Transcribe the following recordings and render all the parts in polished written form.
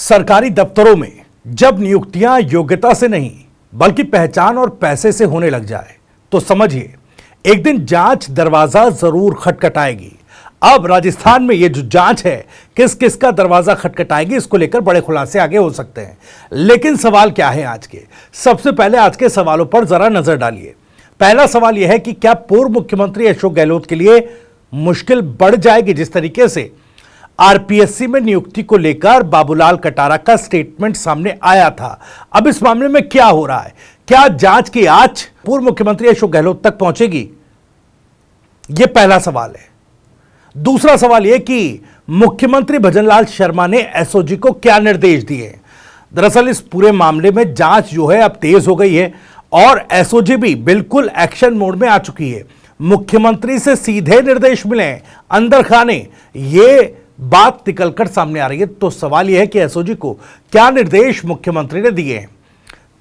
सरकारी दफ्तरों में जब नियुक्तियां योग्यता से नहीं बल्कि पहचान और पैसे से होने लग जाए तो समझिए एक दिन जांच दरवाजा जरूर खटखटाएगी। अब राजस्थान में ये जो जांच है किस किस का दरवाजा खटखटाएगी, इसको लेकर बड़े खुलासे आगे हो सकते हैं। लेकिन सवाल क्या है आज के? सबसे पहले आज के सवालों पर जरा नजर डालिए। पहला सवाल यह है कि क्या पूर्व मुख्यमंत्री अशोक गहलोत के लिए मुश्किल बढ़ जाएगी? जिस तरीके से आरपीएससी में नियुक्ति को लेकर बाबूलाल कटारा का स्टेटमेंट सामने आया था, अब इस मामले में क्या हो रहा है? क्या जांच की आंच पूर्व मुख्यमंत्री अशोक गहलोत तक पहुंचेगी? यह पहला सवाल है। दूसरा सवाल यह कि मुख्यमंत्री भजनलाल शर्मा ने एसओजी को क्या निर्देश दिए? दरअसल इस पूरे मामले में जांच जो है अब तेज हो गई है और एसओजी भी बिल्कुल एक्शन मोड में आ चुकी है। मुख्यमंत्री से सीधे निर्देश मिले अंदर खाने, ये बात निकलकर सामने आ रही है। तो सवाल यह है कि एसओजी को क्या निर्देश मुख्यमंत्री ने दिए हैं?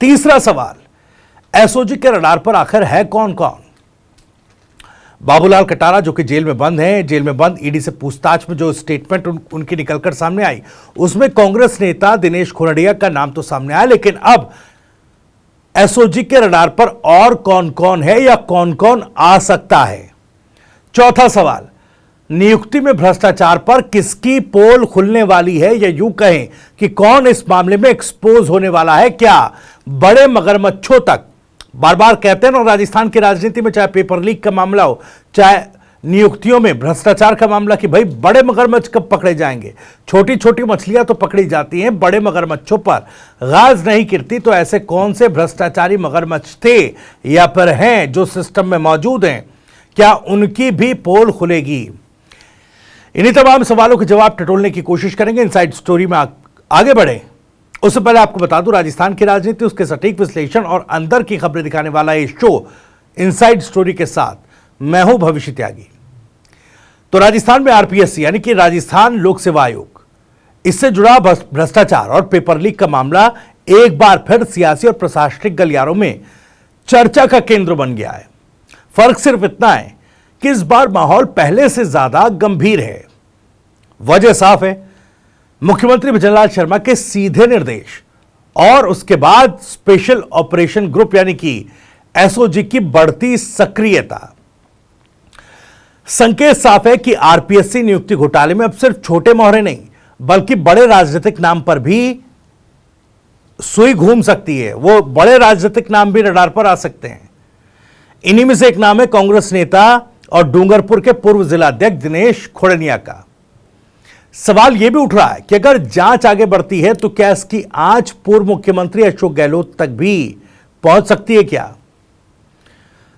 तीसरा सवाल, एसओजी के रडार पर आखिर है कौन कौन? बाबूलाल कटारा जो कि जेल में बंद हैं, जेल में बंद ईडी से पूछताछ में जो स्टेटमेंट उनकी निकलकर सामने आई उसमें कांग्रेस नेता दिनेश खोरडिया का नाम तो सामने आया, लेकिन अब एसओजी के रडार पर और कौन कौन है या कौन कौन आ सकता है? चौथा सवाल, नियुक्ति में भ्रष्टाचार पर किसकी पोल खुलने वाली है, या यूं कहें कि कौन इस मामले में एक्सपोज होने वाला है? क्या बड़े मगरमच्छों तक? बार बार कहते हैं ना राजस्थान की राजनीति में, चाहे पेपर लीक का मामला हो, चाहे नियुक्तियों में भ्रष्टाचार का मामला, कि भाई बड़े मगरमच्छ कब पकड़े जाएंगे? छोटी छोटी मछलियां तो पकड़ी जाती हैं, बड़े मगरमच्छों पर गाज नहीं गिरती। तो ऐसे कौन से भ्रष्टाचारी मगरमच्छ थे या फिर हैं जो सिस्टम में मौजूद हैं? क्या उनकी भी पोल खुलेगी? इन्हीं तमाम सवालों के जवाब टटोलने की कोशिश करेंगे इनसाइड स्टोरी में। आगे बढ़े उससे पहले आपको बता दूं, राजस्थान की राजनीति, उसके सटीक विश्लेषण और अंदर की खबरें दिखाने वाला ये शो इनसाइड स्टोरी के साथ मैं हूं भविष्य त्यागी। तो राजस्थान में आरपीएससी यानी कि राजस्थान लोक सेवा आयोग, इससे जुड़ा भ्रष्टाचार और पेपर लीक का मामला एक बार फिर सियासी और प्रशासनिक गलियारों में चर्चा का केंद्र बन गया है। फर्क सिर्फ इतना है कि इस बार माहौल पहले से ज्यादा गंभीर है। वजह साफ है, मुख्यमंत्री भजनलाल शर्मा के सीधे निर्देश और उसके बाद स्पेशल ऑपरेशन ग्रुप यानी कि एसओजी की बढ़ती सक्रियता। संकेत साफ है कि आरपीएससी नियुक्ति घोटाले में अब सिर्फ छोटे मोहरे नहीं बल्कि बड़े राजनीतिक नाम पर भी सुई घूम सकती है। वो बड़े राजनीतिक नाम भी रडार पर आ सकते हैं। इन्हीं में से एक नाम है कांग्रेस नेता और डूंगरपुर के पूर्व जिलाध्यक्ष दिनेश खोड़निया का। सवाल यह भी उठ रहा है कि अगर जांच आगे बढ़ती है तो क्या इसकी आंच पूर्व मुख्यमंत्री अशोक गहलोत तक भी पहुंच सकती है क्या?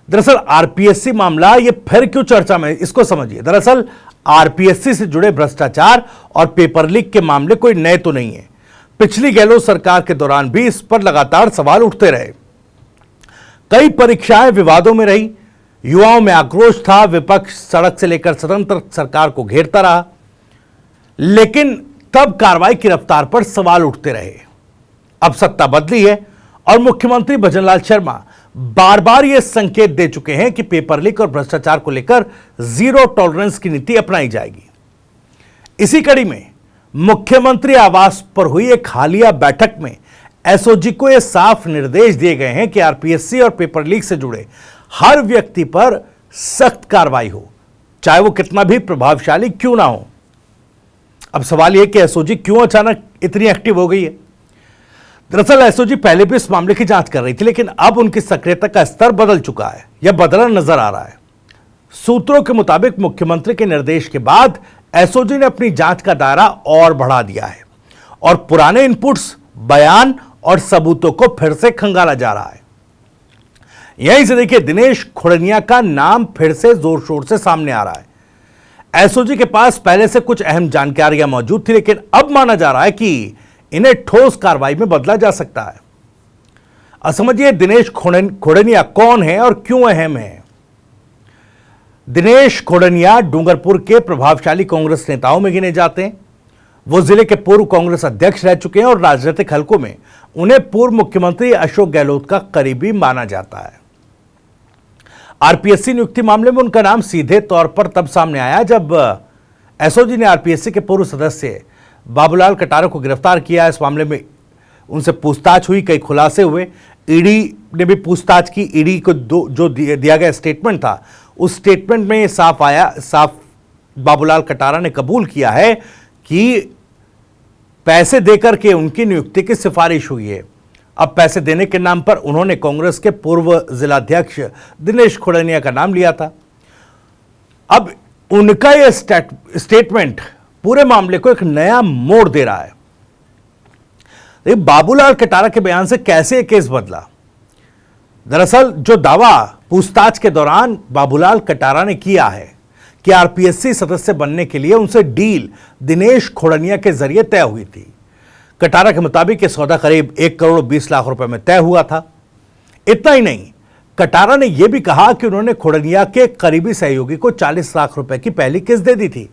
दरअसल आरपीएससी मामला ये फिर क्यों चर्चा में, इसको समझिए। दरअसल आरपीएससी से जुड़े भ्रष्टाचार और पेपर लीक के मामले कोई नए तो नहीं है। पिछली गहलोत सरकार के दौरान भी इस पर लगातार सवाल उठते रहे। कई परीक्षाएं विवादों में रही, युवाओं में आक्रोश था, विपक्ष सड़क से लेकर सदन तक सरकार को घेरता रहा, लेकिन तब कार्रवाई की रफ्तार पर सवाल उठते रहे। अब सत्ता बदली है और मुख्यमंत्री भजनलाल शर्मा बार बार यह संकेत दे चुके हैं कि पेपर लीक और भ्रष्टाचार को लेकर जीरो टॉलरेंस की नीति अपनाई जाएगी। इसी कड़ी में मुख्यमंत्री आवास पर हुई एक हालिया बैठक में एसओजी को यह साफ निर्देश दिए गए हैं कि आरपीएससी और पेपर लीक से जुड़े हर व्यक्ति पर सख्त कार्रवाई हो, चाहे वो कितना भी प्रभावशाली क्यों ना हो। अब सवाल यह कि एसओजी क्यों अचानक इतनी एक्टिव हो गई है? दरअसल एसओजी पहले भी इस मामले की जांच कर रही थी, लेकिन अब उनकी सक्रियता का स्तर बदल चुका है या बदला नजर आ रहा है। सूत्रों के मुताबिक मुख्यमंत्री के निर्देश के बाद एसओजी ने अपनी जांच का दायरा और बढ़ा दिया है और पुराने इनपुट्स, बयान और सबूतों को फिर से खंगाला जा रहा है। यहीं से देखिए, दिनेश खोड़निया का नाम फिर से जोर शोर से सामने आ रहा है। एसओजी के पास पहले से कुछ अहम जानकारियां मौजूद थी, लेकिन अब माना जा रहा है कि इन्हें ठोस कार्रवाई में बदला जा सकता है। अब समझिए दिनेश खोड़निया कौन है और क्यों अहम है। दिनेश खोड़निया डूंगरपुर के प्रभावशाली कांग्रेस नेताओं में गिने जाते हैं। वो जिले के पूर्व कांग्रेस अध्यक्ष रह चुके हैं और राजनीतिक हलकों में उन्हें पूर्व मुख्यमंत्री अशोक गहलोत का करीबी माना जाता है। आरपीएससी नियुक्ति मामले में उनका नाम सीधे तौर पर तब सामने आया जब एसओजी ने आरपीएससी के पूर्व सदस्य बाबूलाल कटारा को गिरफ्तार किया। इस मामले में उनसे पूछताछ हुई, कई खुलासे हुए। ईडी ने भी पूछताछ की। ईडी को जो दिया गया स्टेटमेंट था, उस स्टेटमेंट में साफ बाबूलाल कटारा ने कबूल किया है कि पैसे देकर के उनकी नियुक्ति की सिफारिश हुई है। अब पैसे देने के नाम पर उन्होंने कांग्रेस के पूर्व जिलाध्यक्ष दिनेश खुड़निया का नाम लिया था। अब उनका यह स्टेटमेंट पूरे मामले को एक नया मोड़ दे रहा है। बाबूलाल कटारा के बयान से कैसे केस बदला? दरअसल जो दावा पूछताछ के दौरान बाबूलाल कटारा ने किया है कि आरपीएससी सदस्य बनने के लिए उनसे डील दिनेश खुड़निया के जरिए तय हुई थी। कटारा के मुताबिक यह सौदा करीब 1,20,00,000 रुपए में तय हुआ था। इतना ही नहीं, कटारा ने यह भी कहा कि उन्होंने खुड़निया के करीबी सहयोगी को 40 लाख रुपए की पहली किस्त दे दी थी।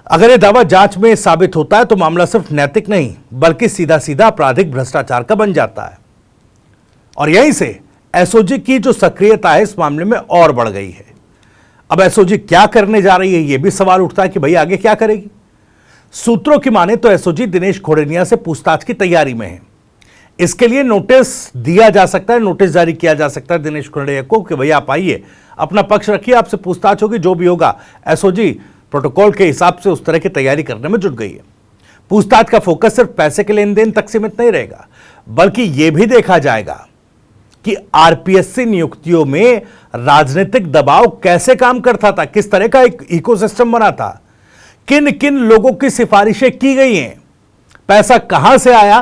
अगर यह दावा जांच में साबित होता है तो मामला सिर्फ नैतिक नहीं बल्कि सीधा सीधा आपराधिक भ्रष्टाचार का बन जाता है। और यहीं से एसओजी की जो सक्रियता है इस मामले में और बढ़ गई है। अब एसओजी क्या करने जा रही है, यह भी सवाल उठता है कि भाई आगे क्या करेगी। सूत्रों की माने तो एसओजी दिनेश खुड़निया से पूछताछ की तैयारी में है। इसके लिए नोटिस दिया जा सकता है, नोटिस जारी किया जा सकता है दिनेश खुड़निया को कि भाई आप आइए, अपना पक्ष रखिए, आपसे पूछताछ होगी, जो भी होगा। एसओजी प्रोटोकॉल के हिसाब से उस तरह की तैयारी करने में जुट गई है। पूछताछ का फोकस सिर्फ पैसे के लेन देन तक सीमित नहीं रहेगा, बल्कि यह भी देखा जाएगा कि आरपीएससी नियुक्तियों में राजनीतिक दबाव कैसे काम करता था, किस तरह का एक इकोसिस्टम बना था, किन किन लोगों की सिफारिशें की गई हैं, पैसा कहां से आया,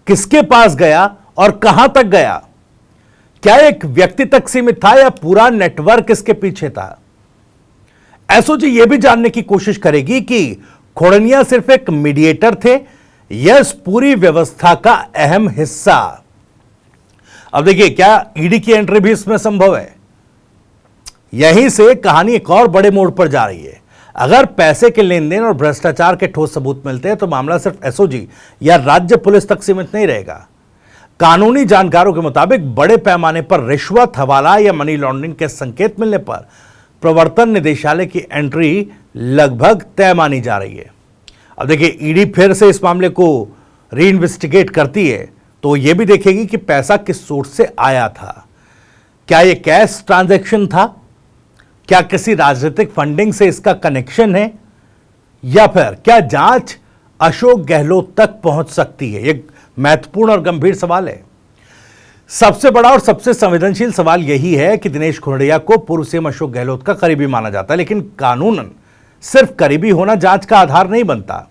किसके पास गया और कहां तक गया, क्या एक व्यक्ति तक सीमित था या पूरा नेटवर्क इसके पीछे था। एसओजी यह भी जानने की कोशिश करेगी कि खुड़निया सिर्फ एक मीडिएटर थे या इस पूरी व्यवस्था का अहम हिस्सा। अब देखिए, क्या ईडी की एंट्री भी इसमें संभव है? यहीं से कहानी एक और बड़े मोड़ पर जा रही है। अगर पैसे के लेन देन और भ्रष्टाचार के ठोस सबूत मिलते हैं तो मामला सिर्फ एसओजी या राज्य पुलिस तक सीमित नहीं रहेगा। कानूनी जानकारों के मुताबिक बड़े पैमाने पर रिश्वत, हवाला या मनी लॉन्ड्रिंग के संकेत मिलने पर प्रवर्तन निदेशालय की एंट्री लगभग तय मानी जा रही है। अब देखिए, ईडी फिर से इस मामले को रीइन्वेस्टिगेट करती है तो यह भी देखेगी कि पैसा किस सोर्स से आया था। क्या यह कैश ट्रांजैक्शन था? क्या किसी राजनीतिक फंडिंग से इसका कनेक्शन है? या फिर क्या जांच अशोक गहलोत तक पहुंच सकती है? यह महत्वपूर्ण और गंभीर सवाल है। सबसे बड़ा और सबसे संवेदनशील सवाल यही है कि दिनेश खुड़निया को पूर्व सीएम अशोक गहलोत का करीबी माना जाता है, लेकिन कानूनन सिर्फ करीबी होना जांच का आधार नहीं बनता।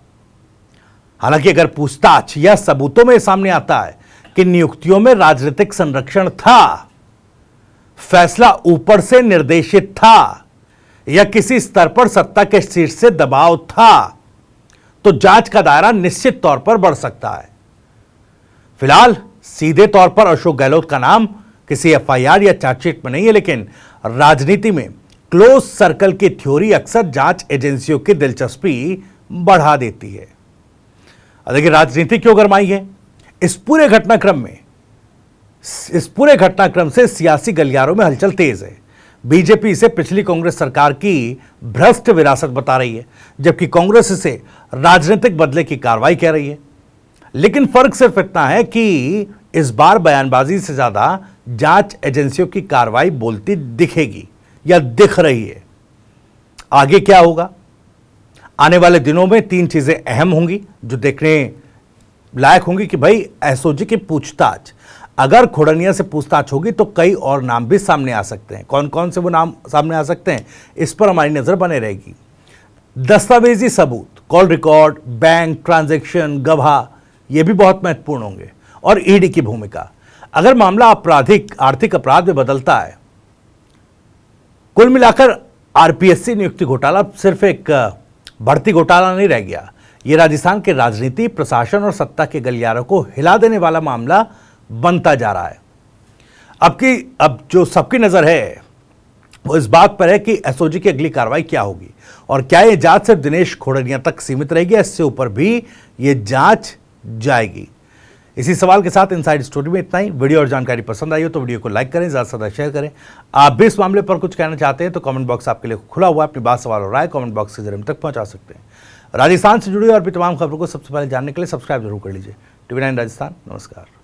हालांकि अगर पूछताछ या सबूतों में सामने आता है कि नियुक्तियों में राजनीतिक संरक्षण था, फैसला ऊपर से निर्देशित था या किसी स्तर पर सत्ता के शीर्ष से दबाव था, तो जांच का दायरा निश्चित तौर पर बढ़ सकता है। फिलहाल सीधे तौर पर अशोक गहलोत का नाम किसी एफआईआर या चार्जशीट में नहीं है, लेकिन राजनीति में क्लोज सर्कल की थ्योरी अक्सर जांच एजेंसियों की दिलचस्पी बढ़ा देती है। देखिए, राजनीति क्यों गरमाई है? इस पूरे घटनाक्रम से सियासी गलियारों में हलचल तेज है। बीजेपी इसे पिछली कांग्रेस सरकार की भ्रष्ट विरासत बता रही है, जबकि कांग्रेस इसे राजनीतिक बदले की कार्रवाई कह रही है। लेकिन फर्क सिर्फ इतना है कि इस बार बयानबाजी से ज्यादा जांच एजेंसियों की कार्रवाई बोलती दिखेगी या दिख रही है। आगे क्या होगा? आने वाले दिनों में 3 चीजें अहम होंगी जो देखने लायक होंगी कि भाई एसओजी की पूछताछ, अगर खुड़निया से पूछताछ होगी तो कई और नाम भी सामने आ सकते हैं। कौन कौन से वो नाम सामने आ सकते हैं, इस पर हमारी नजर बने रहेगी। दस्तावेजी सबूत, कॉल रिकॉर्ड, बैंक ट्रांजैक्शन, गवाह, ये भी बहुत महत्वपूर्ण होंगे। और ईडी की भूमिका, अगर मामला आर्थिक अपराध में बदलता है। कुल मिलाकर आरपीएससी नियुक्ति घोटाला सिर्फ एक भर्ती घोटाला नहीं रह गया, यह राजस्थान के राजनीति, प्रशासन और सत्ता के गलियारों को हिला देने वाला मामला बनता जा रहा है। अब जो सबकी नजर है वो इस बात पर है कि एसओजी की अगली कार्रवाई क्या होगी और क्या यह जांच सिर्फ दिनेश खुड़निया तक सीमित रहेगी, इससे ऊपर भी यह जांच जाएगी। इसी सवाल के साथ इनसाइड स्टोरी में इतना ही। वीडियो और जानकारी पसंद आई हो तो वीडियो को लाइक करें, ज़्यादा से ज़्यादा शेयर करें। आप भी इस मामले पर कुछ कहना चाहते हैं तो कमेंट बॉक्स आपके लिए खुला हुआ है। अपनी बात, सवाल और राय कमेंट बॉक्स के जरिए तक पहुंचा सकते हैं। राजस्थान से जुड़ी और भी तमाम खबरों को सबसे पहले जानने के लिए सब्सक्राइब जरूर कर लीजिए। TV9 राजस्थान। नमस्कार।